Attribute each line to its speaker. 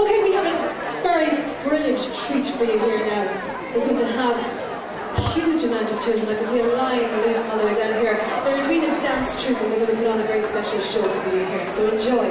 Speaker 1: Okay, we have a very brilliant treat for you here now. We're going to have a huge amount of children. I can see a line leading all the way down here. They're Edwina's dance troupe and they're going to put on a very special show for you here, so enjoy.